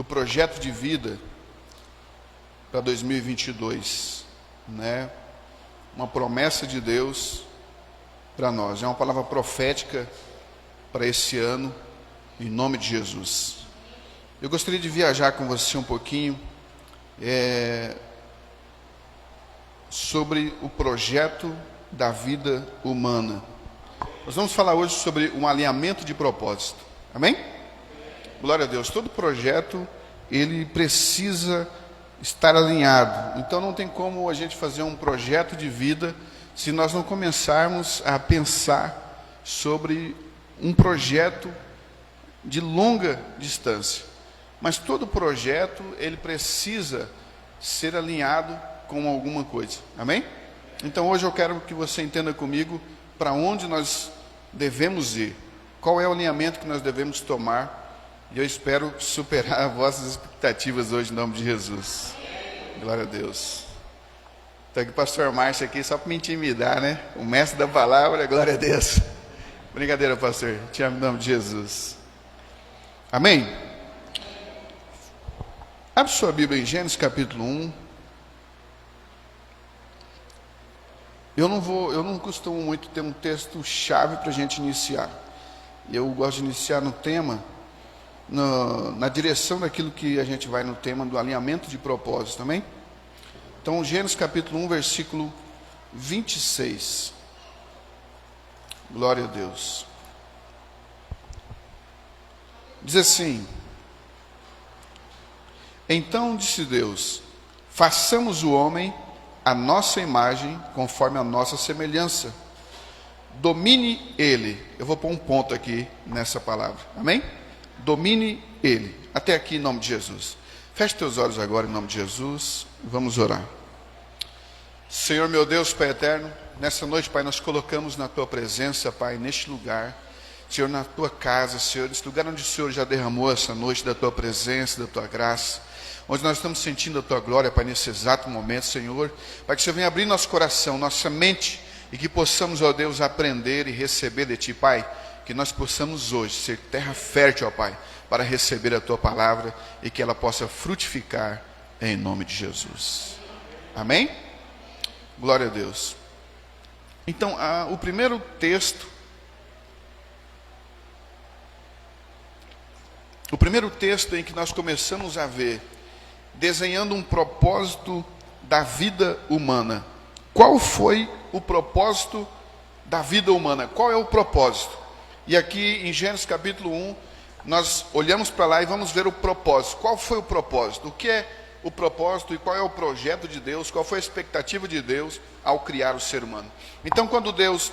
do projeto de vida para 2022, né? Uma promessa de Deus para nós, é uma palavra profética para esse ano, em nome de Jesus. Eu gostaria de viajar com você um pouquinho sobre o projeto da vida humana. Nós vamos falar hoje sobre um alinhamento de propósito. Amém? Glória a Deus. Todo projeto, ele precisa estar alinhado. Então não tem como a gente fazer um projeto de vida se nós não começarmos a pensar sobre um projeto de longa distância. Mas todo projeto, ele precisa ser alinhado com alguma coisa. Amém? Então hoje eu quero que você entenda comigo para onde nós devemos ir. Qual é o alinhamento que nós devemos tomar. E eu espero superar as vossas expectativas hoje, em nome de Jesus. Glória a Deus. Está aqui o pastor Márcio aqui só para me intimidar, né? O mestre da palavra, glória a Deus. Brincadeira, pastor. Te amo em nome de Jesus. Amém? Abre sua Bíblia em Gênesis capítulo 1. Eu não costumo muito ter um texto chave para a gente iniciar. Eu gosto de iniciar no tema, na direção daquilo que a gente vai no tema do alinhamento de propósito, também. Então, Gênesis capítulo 1, versículo 26. Glória a Deus. Diz assim: Então disse Deus: façamos o homem a nossa imagem, conforme a nossa semelhança. Domine ele. Eu vou pôr um ponto aqui nessa palavra. Amém? Domine ele. Até aqui em nome de Jesus. Feche teus olhos agora em nome de Jesus. Vamos orar. Senhor meu Deus, Pai eterno, nessa noite, Pai, nós colocamos na tua presença, Pai, neste lugar, Senhor, na tua casa, Senhor, nesse lugar onde o Senhor já derramou essa noite da tua presença, da tua graça, onde nós estamos sentindo a tua glória, Pai, nesse exato momento, Senhor. Pai, que o Senhor venha abrir nosso coração, nossa mente, e que possamos, ó Deus, aprender e receber de ti, Pai. Que nós possamos hoje ser terra fértil, ó Pai, para receber a tua palavra e que ela possa frutificar em nome de Jesus. Amém? Glória a Deus. Então, o primeiro texto em que nós começamos a ver, desenhando um propósito da vida humana. Qual foi o propósito da vida humana? Qual é o propósito? E aqui em Gênesis capítulo 1, nós olhamos para lá e vamos ver o propósito. Qual foi o propósito? O que é o propósito e qual é o projeto de Deus? Qual foi a expectativa de Deus ao criar o ser humano? Então, quando Deus,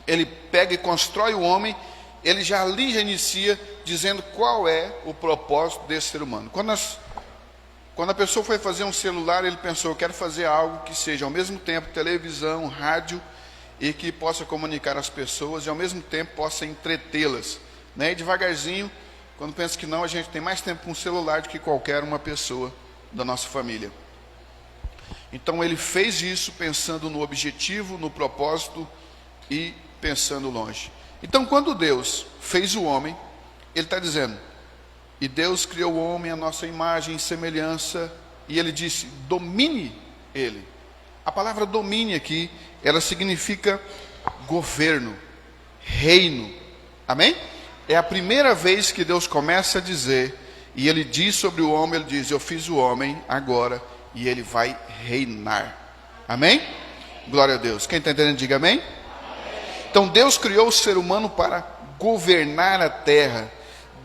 ele pega e constrói o homem, ele já inicia dizendo qual é o propósito desse ser humano. Quando a pessoa foi fazer um celular, ele pensou: eu quero fazer algo que seja ao mesmo tempo televisão, rádio, e que possa comunicar as pessoas e ao mesmo tempo possa entretê-las, né? E devagarzinho, quando pensa que não, a gente tem mais tempo com um celular do que qualquer uma pessoa da nossa família. Então ele fez isso pensando no objetivo, no propósito e pensando longe. Então quando Deus fez o homem, ele está dizendo: e Deus criou o homem à nossa imagem e semelhança, e ele disse: domine ele. A palavra domine aqui, ela significa governo, reino. Amém? É a primeira vez que Deus começa a dizer, e ele diz sobre o homem, ele diz: eu fiz o homem agora, e ele vai reinar. Amém? Glória a Deus. Quem está entendendo, diga amém. Então Deus criou o ser humano para governar a terra.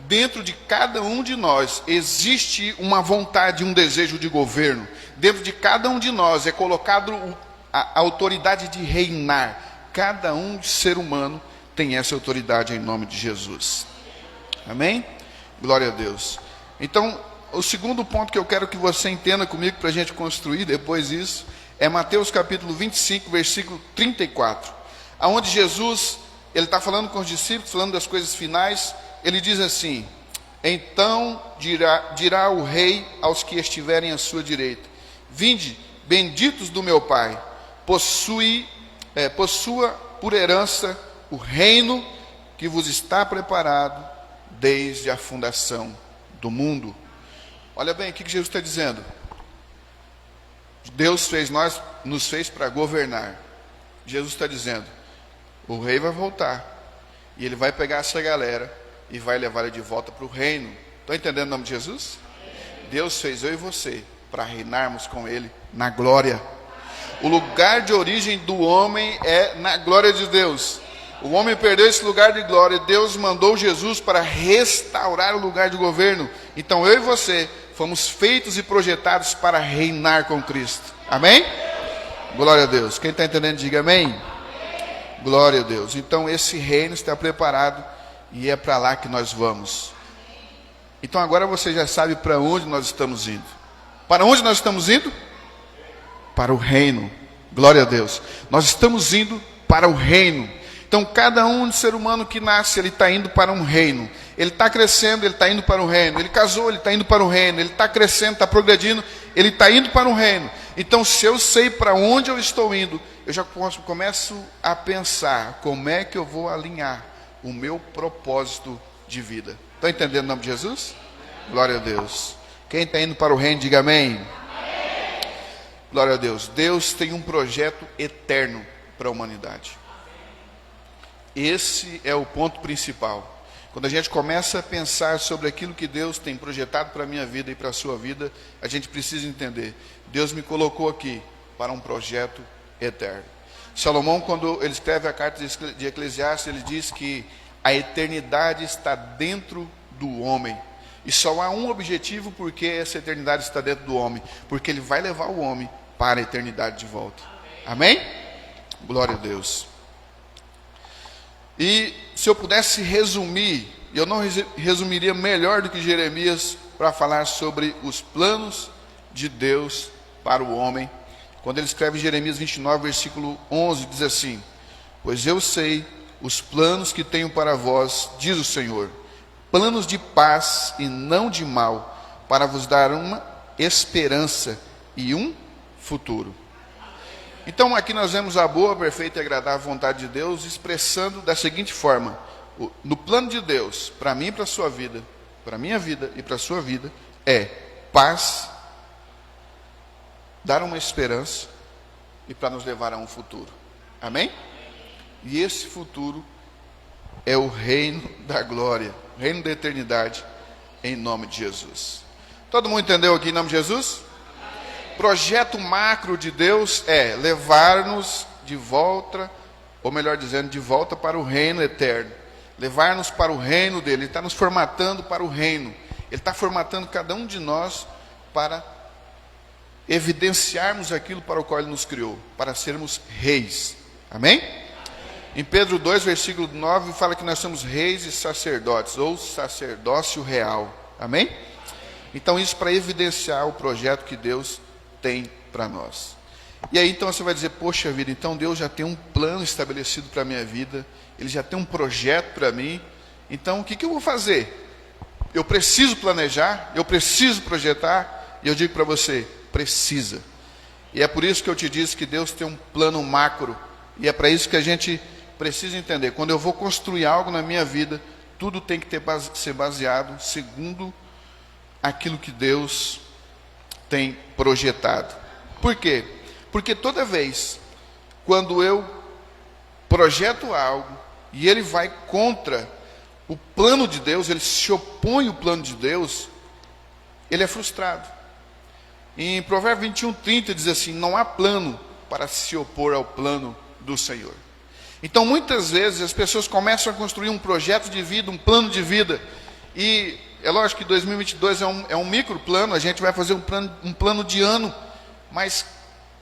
Dentro de cada um de nós existe uma vontade, um desejo de governo. Dentro de cada um de nós é colocado a autoridade de reinar. Cada um ser humano tem essa autoridade em nome de Jesus. Amém? Glória a Deus. Então, o segundo ponto que eu quero que você entenda comigo para a gente construir depois isso, é Mateus capítulo 25, versículo 34. Onde Jesus, ele está falando com os discípulos, falando das coisas finais. Ele diz assim: então dirá o rei aos que estiverem à sua direita: vinde, benditos do meu Pai, possua por herança o reino que vos está preparado desde a fundação do mundo. Olha bem, o que Jesus está dizendo? Nos fez para governar. Jesus está dizendo, o rei vai voltar, e ele vai pegar essa galera, e vai levar ela de volta para o reino. Estão entendendo o nome de Jesus? Deus fez eu e você, para reinarmos com ele na glória. O lugar de origem do homem é na glória de Deus. O homem perdeu esse lugar de glória, Deus mandou Jesus para restaurar o lugar de governo. Então eu e você fomos feitos e projetados para reinar com Cristo. Amém? Glória a Deus. Quem está entendendo, diga amém. Glória a Deus. Então esse reino está preparado e é para lá que nós vamos. Então agora você já sabe para onde nós estamos indo. Para onde nós estamos indo? Para o reino. Glória a Deus. Nós estamos indo para o reino. Então cada ser humano que nasce, ele está indo para um reino. Ele está crescendo, ele está indo para o reino. Ele casou, ele está indo para o reino. Ele está crescendo, está progredindo, ele está indo para o reino. Então se eu sei para onde eu estou indo, eu já começo a pensar como é que eu vou alinhar o meu propósito de vida. Estão entendendo o nome de Jesus? Glória a Deus. Quem está indo para o reino, diga amém. Glória a Deus. Deus tem um projeto eterno para a humanidade. Esse é o ponto principal. Quando a gente começa a pensar sobre aquilo que Deus tem projetado para a minha vida e para a sua vida, a gente precisa entender. Deus me colocou aqui para um projeto eterno. Salomão, quando ele escreve a carta de Eclesiastes, ele diz que a eternidade está dentro do homem. E só há um objetivo porque essa eternidade está dentro do homem. Porque ele vai levar o homem para a eternidade de volta. Amém? Glória a Deus. E se eu pudesse resumir, eu não resumiria melhor do que Jeremias para falar sobre os planos de Deus para o homem. Quando ele escreve Jeremias 29, versículo 11, diz assim: pois eu sei os planos que tenho para vós, diz o Senhor, planos de paz e não de mal, para vos dar uma esperança e um futuro. Então aqui nós vemos a boa, perfeita e agradável vontade de Deus expressando da seguinte forma: no plano de Deus, para mim e para a sua vida, para a minha vida e para a sua vida, é paz, dar uma esperança e para nos levar a um futuro. Amém? E esse futuro é o reino da glória, o reino da eternidade, em nome de Jesus. Todo mundo entendeu aqui em nome de Jesus? Projeto macro de Deus é levar-nos de volta, ou melhor dizendo, de volta para o reino eterno. Levar-nos para o reino dele. Ele está nos formatando para o reino. Ele está formatando cada um de nós para evidenciarmos aquilo para o qual ele nos criou, para sermos reis. Amém? Em Pedro 2, versículo 9, fala que nós somos reis e sacerdotes, ou sacerdócio real. Amém? Então isso para evidenciar o projeto que Deus tem para nós. E aí então você vai dizer: poxa vida, então Deus já tem um plano estabelecido para a minha vida, Ele já tem um projeto para mim, então o que eu vou fazer? Eu preciso planejar, eu preciso projetar, e eu digo para você: precisa. E é por isso que eu te disse que Deus tem um plano macro, e é para isso que a gente precisa entender. Quando eu vou construir algo na minha vida, tudo tem que ser baseado segundo aquilo que Deus tem projetado. Por quê? Porque toda vez quando eu projeto algo e ele vai contra o plano de Deus, ele se opõe ao plano de Deus, ele é frustrado. Em Provérbios 21:30 diz assim: não há plano para se opor ao plano do Senhor. Então muitas vezes as pessoas começam a construir um projeto de vida, um plano de vida, e é lógico que 2022 é um micro plano, a gente vai fazer um plano de ano, mas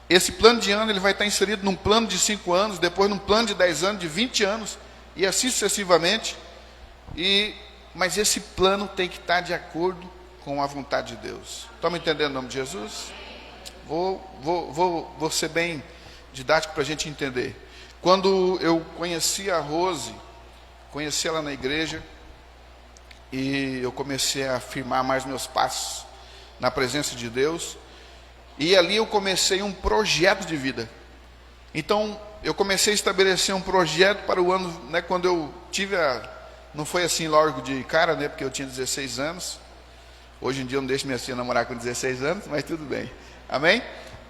esse plano de ano ele vai estar inserido num plano de 5 anos, depois num plano de 10 anos, de 20 anos, e assim sucessivamente. Mas esse plano tem que estar de acordo com a vontade de Deus. Estão me entendendo o nome de Jesus? Vou ser bem didático para a gente entender. Quando eu conheci a Rose, conheci ela na igreja, e eu comecei a firmar mais meus passos na presença de Deus, e ali eu comecei um projeto de vida. Então eu comecei a estabelecer um projeto para o ano, né, quando eu tive não foi assim logo de cara, né, porque eu tinha 16 anos, Hoje em dia eu não deixo minha filha namorar com 16 anos, mas tudo bem. Amém?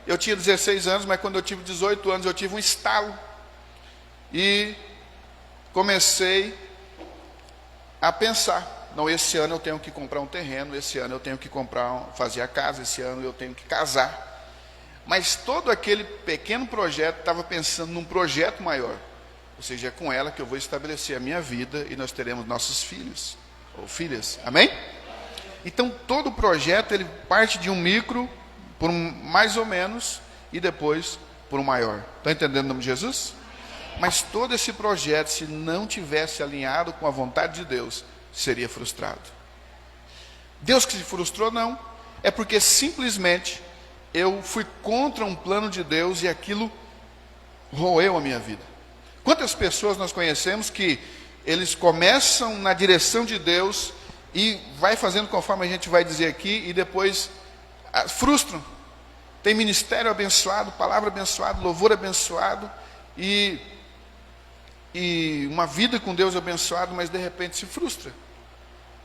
Eu tinha 16 anos, mas quando eu tive 18 anos eu tive um estalo. E comecei a pensar, não, esse ano eu tenho que comprar um terreno, esse ano eu tenho que fazer a casa, esse ano eu tenho que casar. Mas todo aquele pequeno projeto estava pensando num projeto maior. Ou seja, é com ela que eu vou estabelecer a minha vida e nós teremos nossos filhos ou filhas. Amém? Então todo projeto ele parte de um micro por um mais ou menos e depois por um maior. Está entendendo o nome de Jesus? Mas todo esse projeto, se não tivesse alinhado com a vontade de Deus, seria frustrado. Deus que se frustrou, não. É porque simplesmente eu fui contra um plano de Deus e aquilo roeu a minha vida. Quantas pessoas nós conhecemos que eles começam na direção de Deus e vai fazendo conforme a gente vai dizer aqui e depois frustram. Tem ministério abençoado, palavra abençoada, louvor abençoado e uma vida com Deus abençoado, mas de repente se frustra.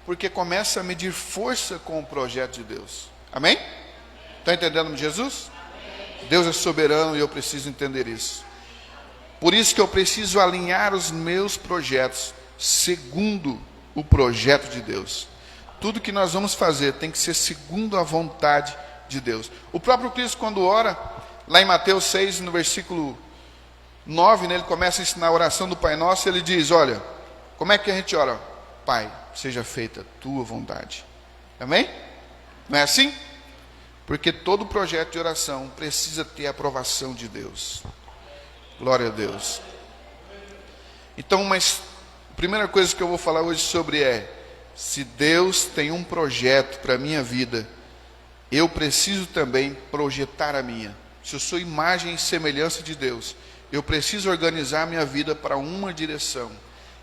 Porque começa a medir força com o projeto de Deus. Amém? Está entendendo Jesus? Amém. Deus é soberano e eu preciso entender isso. Por isso que eu preciso alinhar os meus projetos segundo o projeto de Deus. Tudo que nós vamos fazer tem que ser segundo a vontade de Deus. O próprio Cristo, quando ora, lá em Mateus 6, no versículo 9, né, ele começa a ensinar a oração do Pai Nosso, ele diz, olha, como é que a gente ora? Pai, seja feita a tua vontade. Amém? Não é assim? Porque todo projeto de oração precisa ter a aprovação de Deus. Glória a Deus. Então, mas a primeira coisa que eu vou falar hoje sobre se Deus tem um projeto para a minha vida, eu preciso também projetar a minha. Se eu sou imagem e semelhança de Deus, eu preciso organizar a minha vida para uma direção.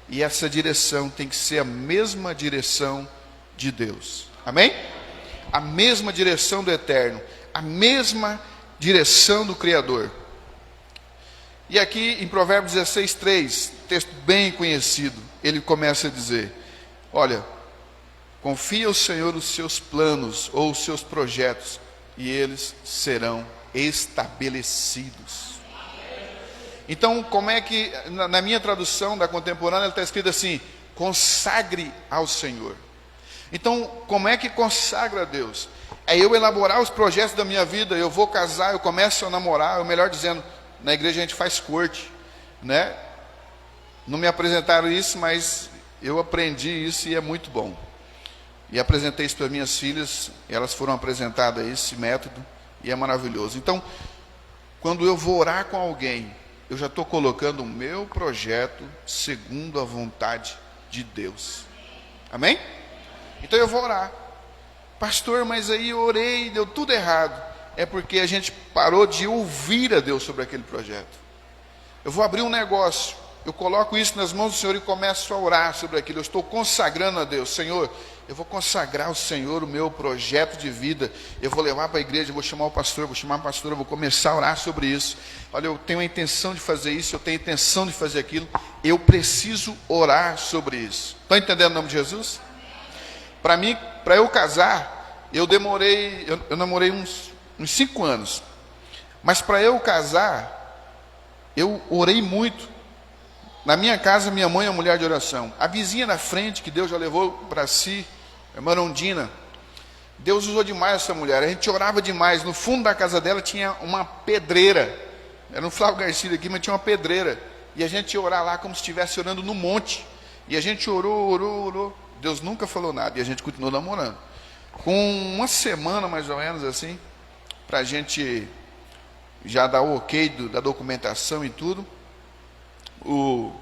E essa direção tem que ser a mesma direção de Deus. Amém? A mesma direção do Eterno. A mesma direção do Criador. E aqui em Provérbios 16, 3, texto bem conhecido, ele começa a dizer, olha, confia ao Senhor os seus planos ou os seus projetos, e eles serão estabelecidos. Então, como é que, na minha tradução da contemporânea, está escrito assim, consagre ao Senhor. Então, como é que consagra a Deus? É eu elaborar os projetos da minha vida, eu vou casar, eu começo a namorar, ou melhor dizendo, na igreja a gente faz corte, né? Não me apresentaram isso, mas eu aprendi isso e é muito bom. E apresentei isso para minhas filhas, elas foram apresentadas a esse método, e é maravilhoso. Então, quando eu vou orar com alguém, eu já estou colocando o meu projeto segundo a vontade de Deus. Amém? Então eu vou orar. Pastor, mas aí eu orei e deu tudo errado. É porque a gente parou de ouvir a Deus sobre aquele projeto. Eu vou abrir um negócio, eu coloco isso nas mãos do Senhor e começo a orar sobre aquilo. Eu estou consagrando a Deus. Senhor, eu vou consagrar ao Senhor o meu projeto de vida. Eu vou levar para a igreja, eu vou chamar o pastor, eu vou chamar a pastora, eu vou começar a orar sobre isso. Olha, eu tenho a intenção de fazer isso, eu tenho a intenção de fazer aquilo. Eu preciso orar sobre isso. Estão entendendo o nome de Jesus? Para mim, para eu casar, eu namorei uns 5 anos. Mas para eu casar, eu orei muito. Na minha casa, minha mãe é uma mulher de oração. A vizinha na frente, que Deus já levou para si, a irmã Rondina, Deus usou demais essa mulher. A gente orava demais. No fundo da casa dela tinha uma pedreira. Era um Flávio Garcia aqui, mas tinha uma pedreira. E a gente ia orar lá como se estivesse orando no monte. E a gente orou. Deus nunca falou nada. E a gente continuou namorando. Com uma semana, mais ou menos assim, para a gente já dar o ok da documentação e tudo, o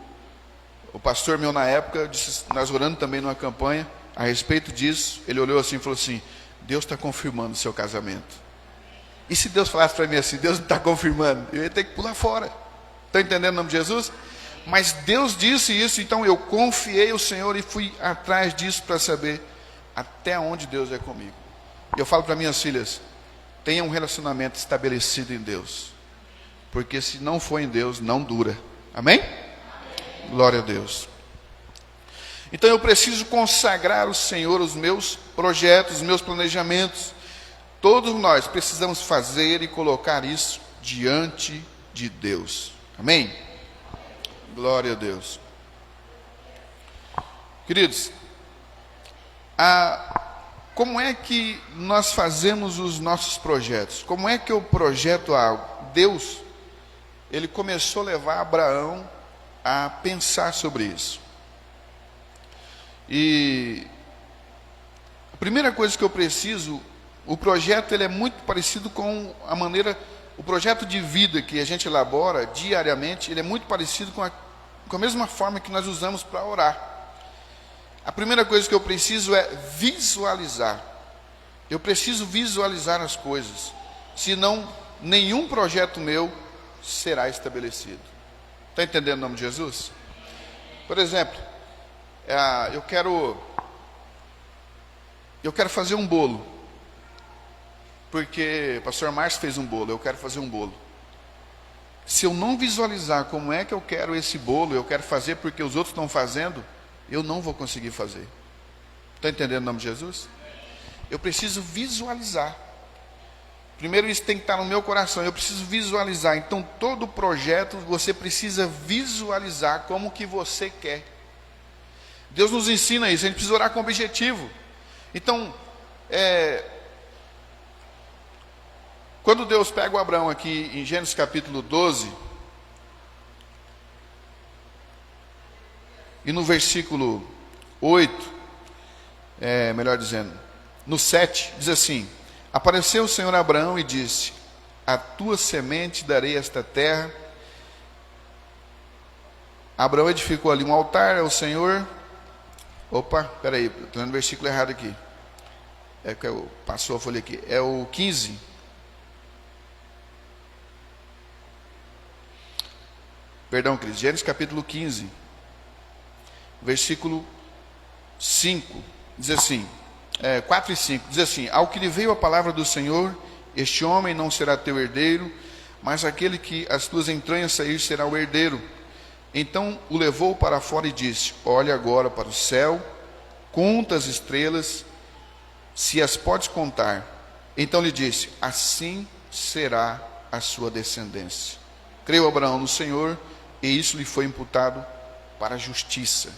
pastor meu na época, disse, nós orando também numa campanha, a respeito disso, ele olhou assim e falou assim, Deus está confirmando o seu casamento. E se Deus falasse para mim assim, Deus não está confirmando, eu ia ter que pular fora. Está entendendo o nome de Jesus? Mas Deus disse isso, então eu confiei ao Senhor e fui atrás disso para saber até onde Deus é comigo. E eu falo para minhas filhas, tenha um relacionamento estabelecido em Deus, porque se não for em Deus, não dura. Amém? Glória a Deus. Então eu preciso consagrar ao Senhor os meus projetos, os meus planejamentos. Todos nós precisamos fazer e colocar isso diante de Deus. Amém? Glória a Deus. Queridos, como é que nós fazemos os nossos projetos? Como é que eu projeto algo? Deus, ele começou a levar Abraão a pensar sobre isso. E a primeira coisa que eu preciso, o projeto ele é muito parecido com a maneira, o projeto de vida que a gente elabora diariamente, ele é muito parecido com a mesma forma que nós usamos para orar. A primeira coisa que eu preciso é visualizar. Eu preciso visualizar as coisas. Senão, nenhum projeto meu será estabelecido. Está entendendo o nome de Jesus? Por exemplo, eu quero fazer um bolo. Porque o pastor Márcio fez um bolo, eu quero fazer um bolo. Se eu não visualizar como é que eu quero esse bolo, eu quero fazer porque os outros estão fazendo, eu não vou conseguir fazer. Está entendendo o nome de Jesus? Eu preciso visualizar. Primeiro isso tem que estar no meu coração, eu preciso visualizar. Então todo projeto você precisa visualizar como que você quer. Deus nos ensina isso, a gente precisa orar com objetivo. Então, quando Deus pega o Abraão aqui em Gênesis capítulo 12, e no versículo 8, melhor dizendo, no 7, diz assim: apareceu o Senhor a Abraão e disse: a tua semente darei esta terra. Abraão edificou ali um altar ao Senhor. Opa, peraí, estou lendo o versículo errado aqui. Passou a folha aqui. É o 15. Perdão, Cris. Gênesis capítulo 15. Versículo 5. Diz assim. 4 e 5. Diz assim: ao que lhe veio a palavra do Senhor, este homem não será teu herdeiro, mas aquele que as tuas entranhas sair será o herdeiro. Então o levou para fora e disse: olha agora para o céu, conta as estrelas, se as podes contar. Então lhe disse: assim será a sua descendência. Creu Abraão no Senhor, e isso lhe foi imputado para a justiça.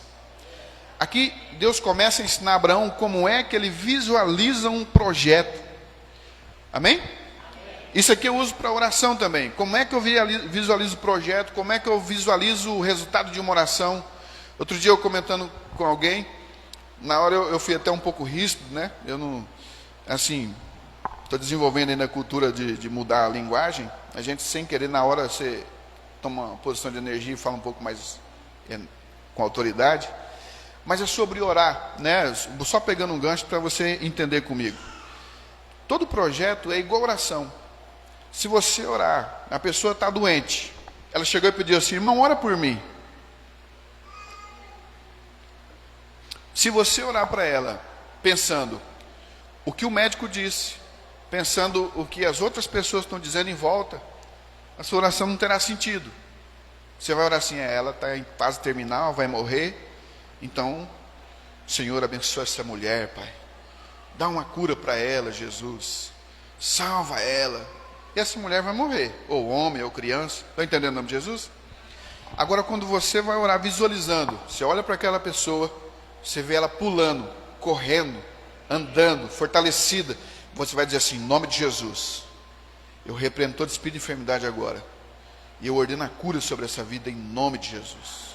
Aqui Deus começa a ensinar a Abraão como é que ele visualiza um projeto. Amém? Isso aqui eu uso para oração também. Como é que eu visualizo o projeto? Como é que eu visualizo o resultado de uma oração? Outro dia eu comentando com alguém, na hora eu fui até um pouco ríspido, né? Eu não, assim, estou desenvolvendo ainda a cultura de mudar a linguagem. A gente sem querer, na hora você toma uma posição de energia e fala um pouco mais com autoridade. Mas é sobre orar, né? Só pegando um gancho para você entender comigo. Todo projeto é igual oração. Se você orar, a pessoa está doente, ela chegou e pediu assim: irmão, ora por mim. Se você orar para ela, pensando o que o médico disse, pensando o que as outras pessoas estão dizendo em volta, a sua oração não terá sentido. Você vai orar assim: ela está em fase terminal, vai morrer, então, Senhor, abençoa essa mulher, Pai. Dá uma cura para ela, Jesus. Salva ela. E essa mulher vai morrer, ou homem, ou criança. Está entendendo o nome de Jesus? Agora, quando você vai orar visualizando, você olha para aquela pessoa, você vê ela pulando, correndo, andando, fortalecida. Você vai dizer assim: em nome de Jesus, eu repreendo todo espírito de enfermidade agora. E eu ordeno a cura sobre essa vida em nome de Jesus.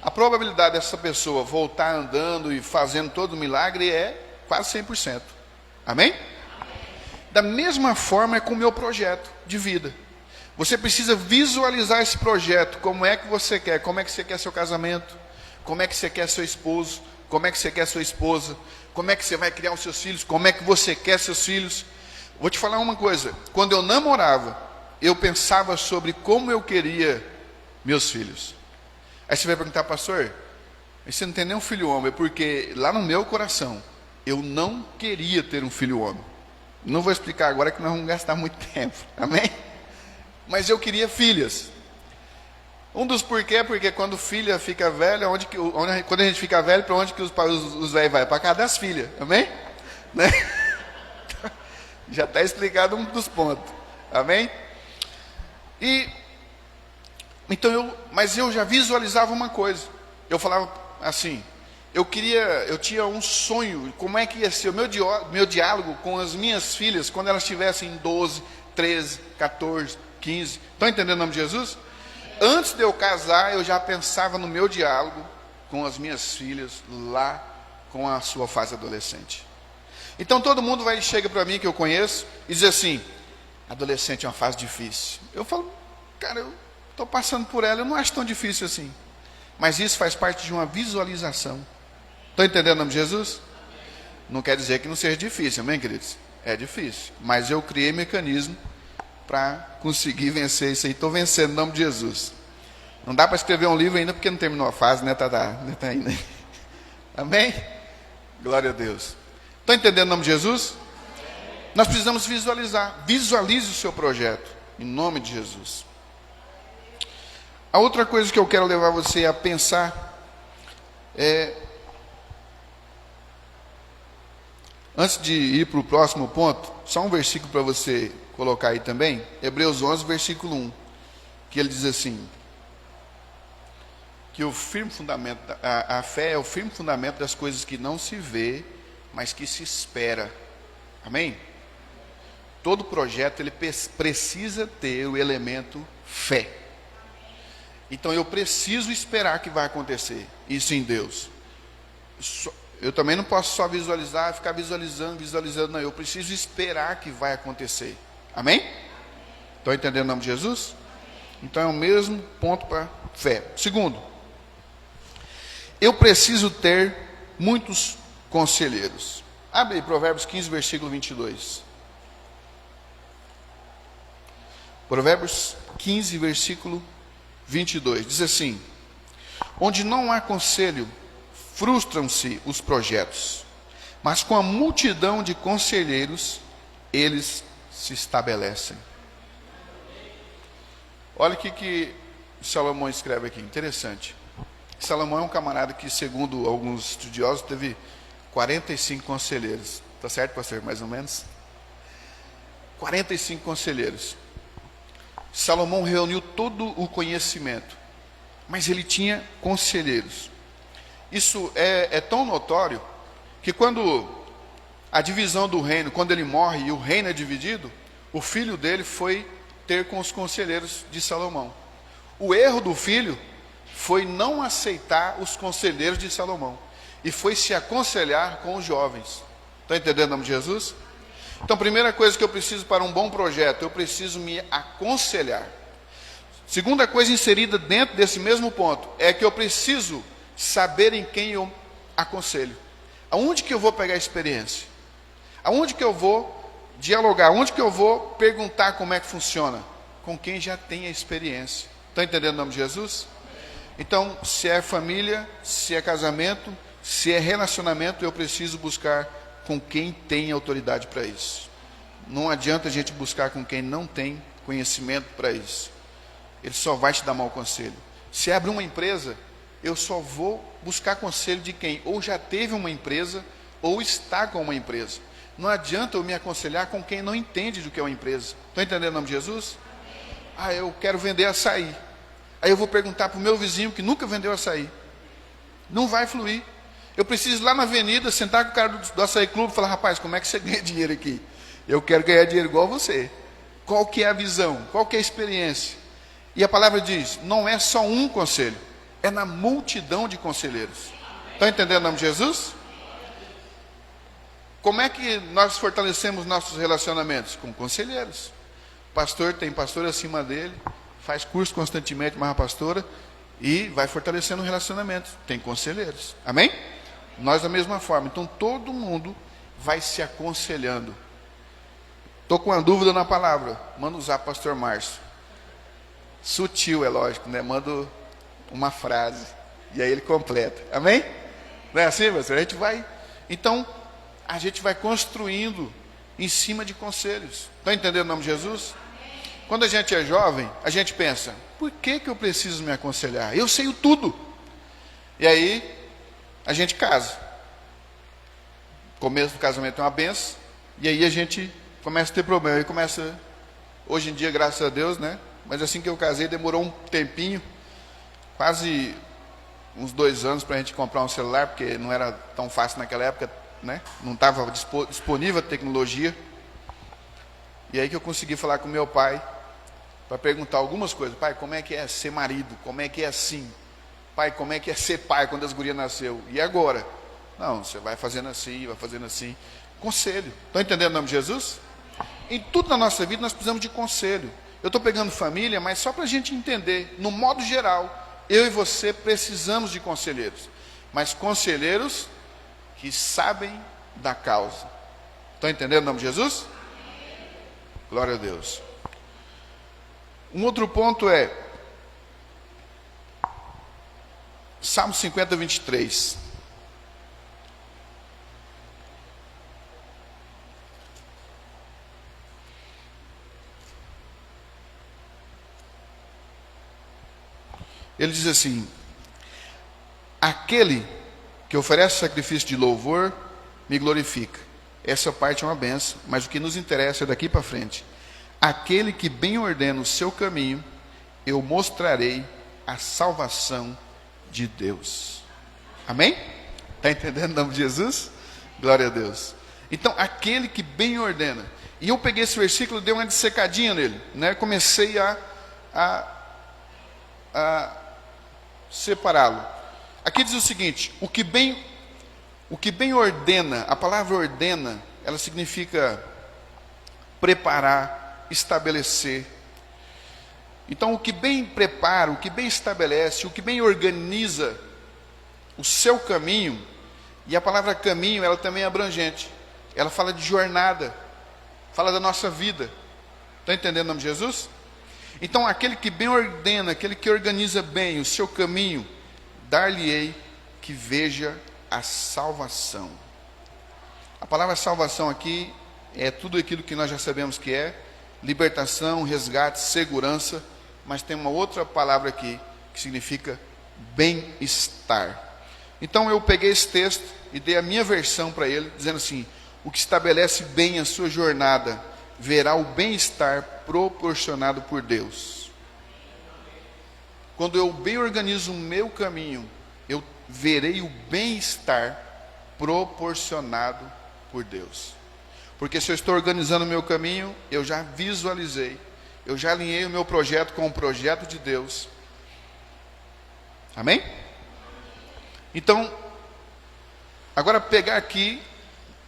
A probabilidade dessa pessoa voltar andando e fazendo todo o milagre é quase 100%. Amém? Da mesma forma é com o meu projeto de vida. Você precisa visualizar esse projeto. Como é que você quer? Como é que você quer seu casamento? Como é que você quer seu esposo? Como é que você quer sua esposa? Como é que você vai criar os seus filhos? Como é que você quer seus filhos? Vou te falar uma coisa. Quando eu namorava, eu pensava sobre como eu queria meus filhos. Aí você vai perguntar: pastor, você não tem nem um filho homem? Porque lá no meu coração, eu não queria ter um filho homem. Não vou explicar agora que nós vamos gastar muito tempo, amém? Mas eu queria filhas. Um dos porquê é porque quando filha fica velha, quando a gente fica velho, para onde que os velhos vai? Para casa das filhas, amém? Né? Já está explicado um dos pontos, amém? Mas eu já visualizava uma coisa. Eu falava assim, eu tinha um sonho, como é que ia ser o meu diálogo com as minhas filhas quando elas tivessem 12, 13, 14, 15. Estão entendendo o nome de Jesus? Antes de eu casar, eu já pensava no meu diálogo com as minhas filhas lá com a sua fase adolescente. Então todo mundo chega para mim que eu conheço e diz assim: adolescente é uma fase difícil. Eu falo, cara, eu estou passando por ela, eu não acho tão difícil assim. Mas isso faz parte de uma visualização. Estão entendendo o nome de Jesus? Não quer dizer que não seja difícil, amém, queridos? É difícil, mas eu criei mecanismo para conseguir vencer isso aí. Estou vencendo em nome de Jesus. Não dá para escrever um livro ainda porque não terminou a fase, né, Tata? Amém? Glória a Deus. Estão entendendo o nome de Jesus? Nós precisamos visualizar. Visualize o seu projeto, em nome de Jesus. A outra coisa que eu quero levar você a pensar antes de ir para o próximo ponto, só um versículo para você colocar aí também, Hebreus 11, versículo 1, que ele diz assim, que o firme fundamento, a fé é o firme fundamento das coisas que não se vê, mas que se espera. Amém? Todo projeto ele precisa ter o elemento fé. Então eu preciso esperar que vai acontecer isso em Deus. Eu também não posso só visualizar, ficar visualizando, não. Eu preciso esperar que vai acontecer. Amém? Estão entendendo o nome de Jesus? Então é o mesmo ponto para fé. Segundo, eu preciso ter muitos conselheiros. Abre aí Provérbios 15, versículo 22. Provérbios 15, versículo 22. Diz assim: onde não há conselho, frustram-se os projetos, mas com a multidão de conselheiros, eles se estabelecem. Olha o que Salomão escreve aqui, interessante. Salomão é um camarada que, segundo alguns estudiosos, teve 45 conselheiros. Está certo, pastor? Mais ou menos? 45 conselheiros. Salomão reuniu todo o conhecimento, mas ele tinha conselheiros. Isso é tão notório que quando a divisão do reino, quando ele morre e o reino é dividido, o filho dele foi ter com os conselheiros de Salomão. O erro do filho foi não aceitar os conselheiros de Salomão e foi se aconselhar com os jovens. Está entendendo o nome de Jesus? Então, primeira coisa que eu preciso para um bom projeto, eu preciso me aconselhar. Segunda coisa inserida dentro desse mesmo ponto, é que eu preciso saber em quem eu aconselho. Aonde que eu vou pegar a experiência? Aonde que eu vou dialogar? Aonde que eu vou perguntar como é que funciona? Com quem já tem a experiência. Está entendendo o nome de Jesus? Então, se é família, se é casamento, se é relacionamento, eu preciso buscar com quem tem autoridade para isso. Não adianta a gente buscar com quem não tem conhecimento para isso. Ele só vai te dar mau conselho. Se abre uma empresa, eu só vou buscar conselho de quem ou já teve uma empresa ou está com uma empresa. Não adianta eu me aconselhar com quem não entende do que é uma empresa. Estão entendendo o nome de Jesus? Ah, eu quero vender açaí. Aí eu vou perguntar para o meu vizinho que nunca vendeu açaí. Não vai fluir. Eu preciso ir lá na avenida, sentar com o cara do açaí clube e falar: rapaz, como é que você ganha dinheiro aqui? Eu quero ganhar dinheiro igual você. Qual que é a visão? Qual que é a experiência? E a palavra diz, não é só um conselho, é na multidão de conselheiros. Estão entendendo o nome de Jesus? Como é que nós fortalecemos nossos relacionamentos? Com conselheiros. Pastor tem pastor acima dele, faz curso constantemente, mais a pastora, e vai fortalecendo o relacionamento. Tem conselheiros. Amém? Nós da mesma forma. Então todo mundo vai se aconselhando. Estou com uma dúvida na palavra. Manda usar pastor Márcio. Sutil, é lógico, né? Manda uma frase. E aí ele completa. Amém? Não é assim, pastor? A gente vai. Então, a gente vai construindo em cima de conselhos. Está entendendo o nome de Jesus? Quando a gente é jovem, a gente pensa, por que eu preciso me aconselhar? Eu sei tudo. E aí, a gente casa. O começo do casamento é uma benção, e aí a gente começa a ter problema. Aí começa, hoje em dia, graças a Deus, né? Mas assim que eu casei, demorou um tempinho, quase uns 2 anos para a gente comprar um celular, porque não era tão fácil naquela época, né? Não estava disponível a tecnologia. E aí que eu consegui falar com meu pai, para perguntar algumas coisas. Pai, como é que é ser marido? Como é que é assim? Pai, como é que é ser pai quando as gurias nasceu? E agora? Não, você vai fazendo assim, vai fazendo assim. Conselho. Estão entendendo o nome de Jesus? Em tudo na nossa vida nós precisamos de conselho. Eu estou pegando família, mas só para a gente entender. No modo geral, eu e você precisamos de conselheiros. Mas conselheiros que sabem da causa. Estão entendendo o nome de Jesus? Glória a Deus. Um outro ponto é Salmo 50, 23. Ele diz assim: aquele que oferece sacrifício de louvor me glorifica. Essa parte é uma benção, mas o que nos interessa é daqui para frente. Aquele que bem ordena o seu caminho, eu mostrarei a salvação de Deus. Amém? Está entendendo o nome de Jesus? Glória a Deus. Então, aquele que bem ordena. E eu peguei esse versículo e dei uma dissecadinha nele, né? Comecei a separá-lo. Aqui diz o seguinte: o que bem ordena, a palavra ordena, ela significa preparar, estabelecer. Então, o que bem prepara, o que bem estabelece, o que bem organiza o seu caminho, e a palavra caminho, ela também é abrangente. Ela fala de jornada, fala da nossa vida. Está entendendo o nome de Jesus? Então, aquele que bem ordena, aquele que organiza bem o seu caminho, dar-lhe-ei que veja a salvação. A palavra salvação aqui é tudo aquilo que nós já sabemos que é: libertação, resgate, segurança, mas tem uma outra palavra aqui que significa bem-estar. Então eu peguei esse texto e dei a minha versão para ele, dizendo assim: o que estabelece bem a sua jornada verá o bem-estar proporcionado por Deus. Quando eu bem organizo o meu caminho, eu verei o bem-estar proporcionado por Deus. Porque se eu estou organizando o meu caminho, eu já visualizei, eu já alinhei o meu projeto com o projeto de Deus. Amém? Então, agora pegar aqui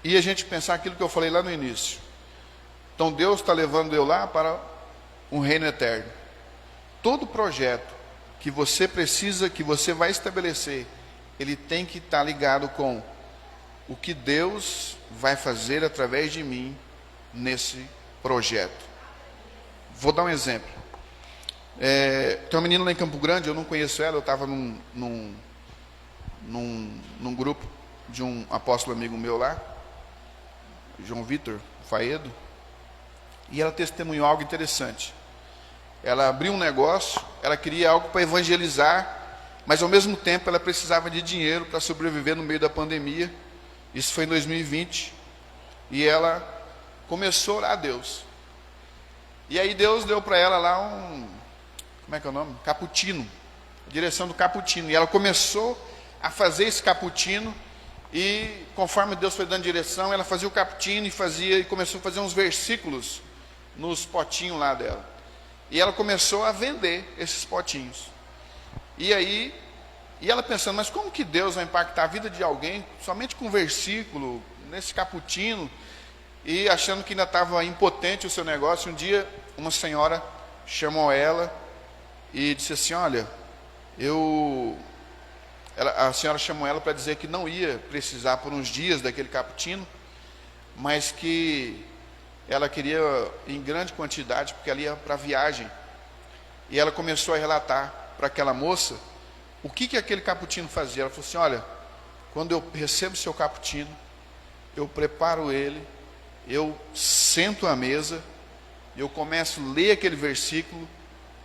e a gente pensar aquilo que eu falei lá no início. Então Deus está levando eu lá para um reino eterno. Todo projeto que você precisa, que você vai estabelecer, ele tem que estar ligado com o que Deus vai fazer através de mim nesse projeto. Vou dar um exemplo. Tem uma menina lá em Campo Grande, eu não conheço ela, eu estava num grupo de um apóstolo amigo meu lá, João Vitor Faedo, e ela testemunhou algo interessante. Ela abriu um negócio, ela queria algo para evangelizar, mas ao mesmo tempo ela precisava de dinheiro para sobreviver no meio da pandemia. Isso foi em 2020, e ela começou a orar a Deus. E aí Deus deu para ela lá como é que é o nome? Cappuccino, a direção do cappuccino. E ela começou a fazer esse cappuccino, e conforme Deus foi dando direção, ela fazia o cappuccino e começou a fazer uns versículos nos potinhos lá dela. E ela começou a vender esses potinhos. E ela pensando, mas como que Deus vai impactar a vida de alguém somente com um versículo, nesse cappuccino, e achando que ainda estava impotente o seu negócio. Um dia, uma senhora chamou ela e disse assim: olha, a senhora chamou ela para dizer que não ia precisar por uns dias daquele cappuccino, mas que ela queria em grande quantidade, porque ela ia para a viagem. E ela começou a relatar para aquela moça o que aquele cappuccino fazia. Ela falou assim: olha, quando eu recebo o seu cappuccino, eu preparo ele, eu sento à mesa eu começo a ler aquele versículo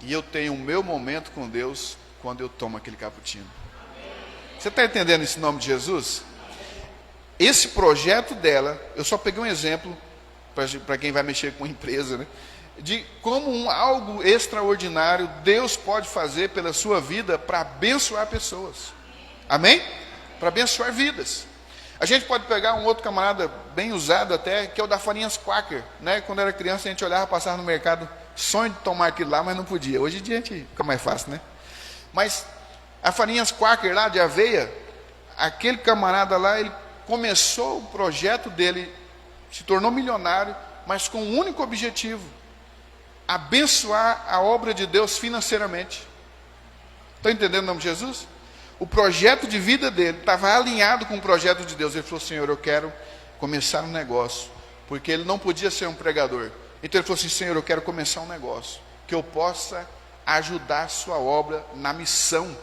e eu tenho o meu momento com Deus quando eu tomo aquele cappuccino. Você está entendendo esse nome de Jesus? Esse projeto dela, eu só peguei um exemplo para quem vai mexer com empresa, né? De como algo extraordinário Deus pode fazer pela sua vida para abençoar pessoas. Amém? Para abençoar vidas. A gente pode pegar um outro camarada bem usado até, que é o da farinhas Quaker, né? Quando era criança a gente olhava passar no mercado, sonho de tomar aquilo lá, mas não podia. Hoje em dia a gente fica mais fácil, né? Mas a farinhas Quaker lá de aveia, aquele camarada lá, ele começou o projeto dele, se tornou milionário, mas com um único objetivo: abençoar a obra de Deus financeiramente. Estão entendendo o nome de Jesus? O projeto de vida dele estava alinhado com o projeto de Deus. Ele falou: Senhor, eu quero começar um negócio, porque ele não podia ser um pregador. Então ele falou assim: Senhor, eu quero começar um negócio, que eu possa ajudar a sua obra na missão.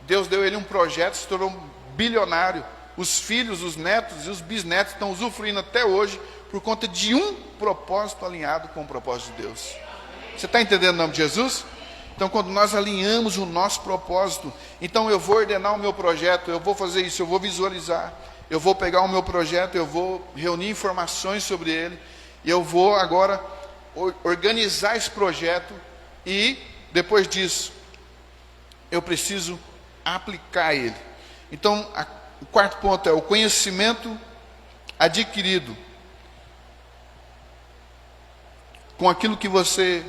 Deus deu ele um projeto, se tornou um bilionário. Os filhos, os netos e os bisnetos estão usufruindo até hoje por conta de um propósito alinhado com o propósito de Deus. Você está entendendo o nome de Jesus? Então, quando nós alinhamos o nosso propósito, então eu vou ordenar o meu projeto, eu vou fazer isso, eu vou visualizar, eu vou pegar o meu projeto, eu vou reunir informações sobre ele, e eu vou agora organizar esse projeto, e depois disso, eu preciso aplicar ele. Então, o quarto ponto é o conhecimento adquirido com aquilo que você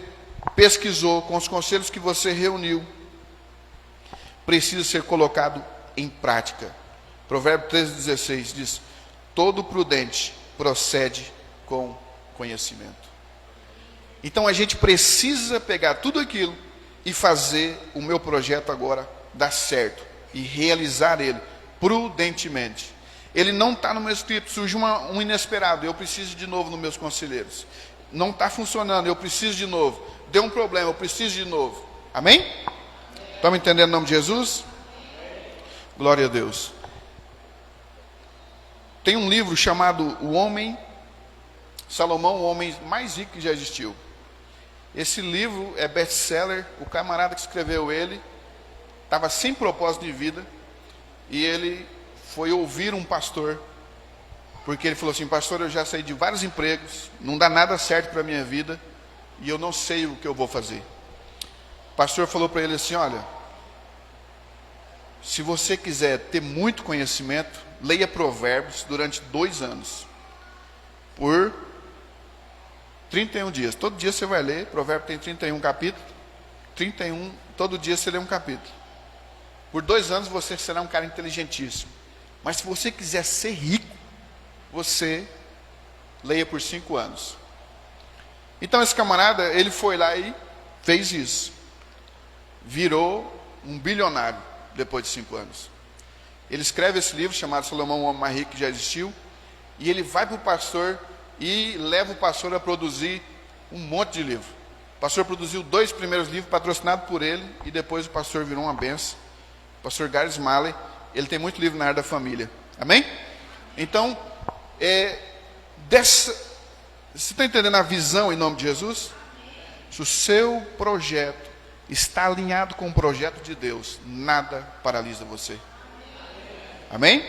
pesquisou, com os conselhos que você reuniu, precisa ser colocado em prática. Provérbio 13,16 diz: todo prudente procede com conhecimento. Então a gente precisa pegar tudo aquilo e fazer o meu projeto agora dar certo e realizar ele prudentemente. Ele não está no meu script, surge um inesperado, eu preciso de novo nos meus conselheiros. Não está funcionando, eu preciso de novo. Deu um problema, eu preciso de novo. Amém? Estamos entendendo o nome de Jesus? Glória a Deus. Tem um livro chamado Salomão, o homem mais rico que já existiu. Esse livro é best-seller. O camarada que escreveu ele estava sem propósito de vida, e ele foi ouvir um pastor, porque ele falou assim: pastor, eu já saí de vários empregos, não dá nada certo para a minha vida, e eu não sei o que eu vou fazer. O pastor falou para ele assim: olha, se você quiser ter muito conhecimento, leia Provérbios durante 2 anos, por 31 dias. Todo dia você vai ler. Provérbio tem 31 capítulos. 31, todo dia você lê um capítulo. Por 2 anos você será um cara inteligentíssimo. Mas se você quiser ser rico, você leia por 5 anos. Então esse camarada, ele foi lá e fez isso. Virou um bilionário depois de 5 anos. Ele escreve esse livro chamado Salomão, o homem mais rico que já existiu. E ele vai para o pastor e leva o pastor a produzir um monte de livro. O pastor produziu 2 primeiros livros patrocinados por ele, e depois o pastor virou uma benção. O pastor Gary Smalley, ele tem muito livro na área da família. Amém? Então, você está entendendo a visão em nome de Jesus? Se o seu projeto está alinhado com o projeto de Deus, nada paralisa você. Amém?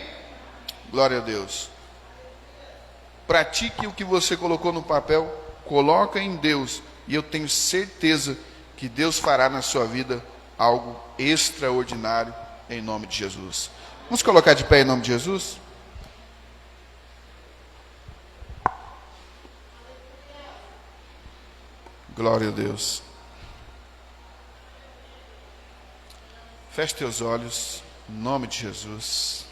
Glória a Deus. Pratique o que você colocou no papel, coloca em Deus, e eu tenho certeza que Deus fará na sua vida algo extraordinário em nome de Jesus. Vamos colocar de pé em nome de Jesus? Glória a Deus. Feche teus olhos, em nome de Jesus.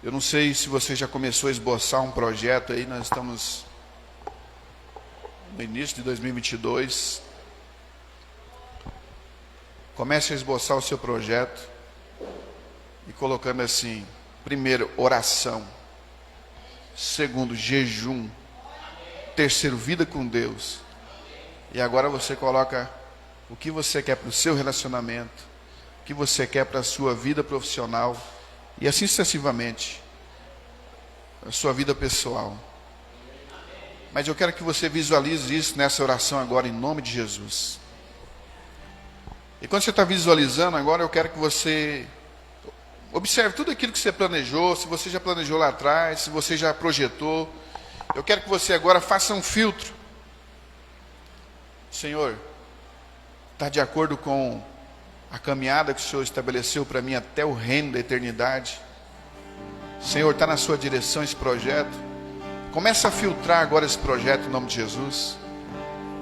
Eu não sei se você já começou a esboçar um projeto aí, nós estamos no início de 2022. Comece a esboçar o seu projeto e colocando assim: primeiro, oração; segundo, jejum; terceiro, vida com Deus. E agora você coloca o que você quer para o seu relacionamento, o que você quer para a sua vida profissional, e assim sucessivamente. a sua vida pessoal. Mas eu quero que você visualize isso nessa oração agora, em nome de Jesus. E quando você está visualizando agora, eu quero que você observe tudo aquilo que você planejou, se você já planejou lá atrás, se você já projetou. Eu quero que você agora faça um filtro. Senhor, está de acordo com a caminhada que o Senhor estabeleceu para mim até o reino da eternidade? Senhor, está na sua direção esse projeto? Começa a filtrar agora esse projeto em nome de Jesus.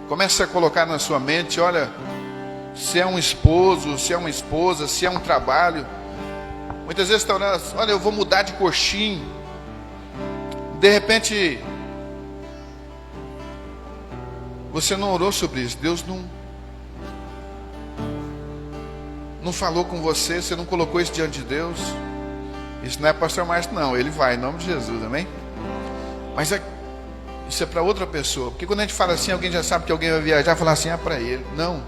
Começa a colocar na sua mente, olha, se é um esposo, se é uma esposa, se é um trabalho. Muitas vezes está olhando, olha, eu vou mudar de coxinha. De repente, você não orou sobre isso. Deus não falou com você, você não colocou isso diante de Deus. Isso não é pastor Márcio, não. Ele vai, em nome de Jesus, amém? Mas isso é para outra pessoa. Porque quando a gente fala assim, alguém já sabe que alguém vai viajar, falar assim, é para ele. Não.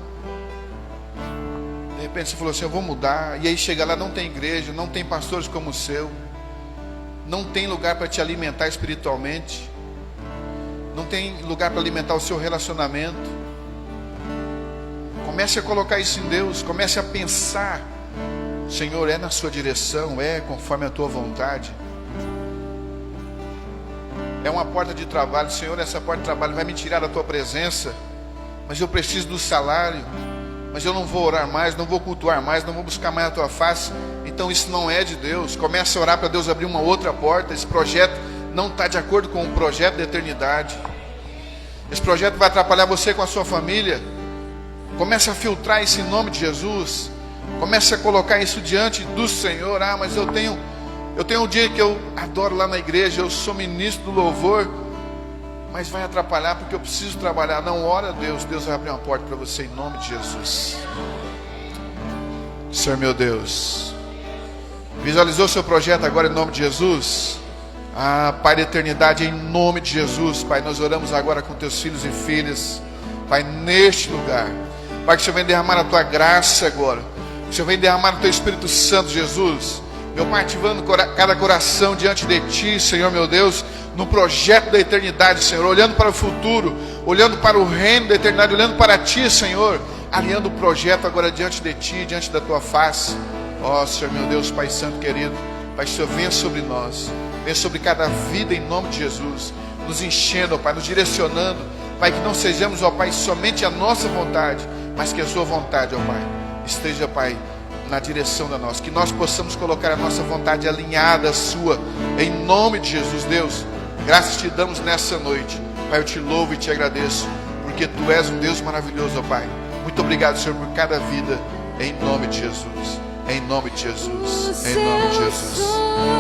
De repente você falou assim, eu vou mudar. E aí chega lá, não tem igreja, não tem pastores como o seu. Não tem lugar para te alimentar espiritualmente. Não tem lugar para alimentar o seu relacionamento. Comece a colocar isso em Deus. Comece a pensar. Senhor, é na sua direção, é conforme a tua vontade. É uma porta de trabalho, Senhor, essa porta de trabalho vai me tirar da tua presença, mas eu preciso do salário, mas eu não vou orar mais, não vou cultuar mais, não vou buscar mais a tua face. Então isso não é de Deus. Comece a orar para Deus abrir uma outra porta. Esse projeto não está de acordo com o projeto da eternidade. Esse projeto vai atrapalhar você com a sua família. Comece a filtrar isso em nome de Jesus. Comece a colocar isso diante do Senhor. Ah, mas eu tenho um dia que eu adoro lá na igreja, eu sou ministro do louvor, mas vai atrapalhar porque eu preciso trabalhar. Não, ora a Deus, Deus vai abrir uma porta para você em nome de Jesus. Senhor meu Deus, visualizou seu projeto agora em nome de Jesus? Ah, Pai da eternidade, em nome de Jesus, Pai, nós oramos agora com teus filhos e filhas, Pai, neste lugar. Pai, que o Senhor venha derramar a tua graça agora, que o Senhor venha derramar o teu Espírito Santo, Jesus. Meu Pai, ativando cada coração diante de Ti, Senhor meu Deus, no projeto da eternidade, Senhor, olhando para o futuro, olhando para o reino da eternidade, olhando para Ti, Senhor, alinhando o projeto agora diante de Ti, diante da Tua face. Ó Senhor meu Deus, Pai Santo querido, Pai, que o Senhor venha sobre nós, venha sobre cada vida em nome de Jesus, nos enchendo, ó Pai, nos direcionando, Pai, que não sejamos, ó Pai, somente a nossa vontade, mas que a Sua vontade, ó Pai, esteja, Pai, na direção da nossa, que nós possamos colocar a nossa vontade alinhada à Sua, em nome de Jesus. Deus, graças te damos nessa noite, Pai, eu te louvo e te agradeço, porque Tu és um Deus maravilhoso, ó Pai. Muito obrigado, Senhor, por cada vida, em nome de Jesus, em nome de Jesus, em nome de Jesus.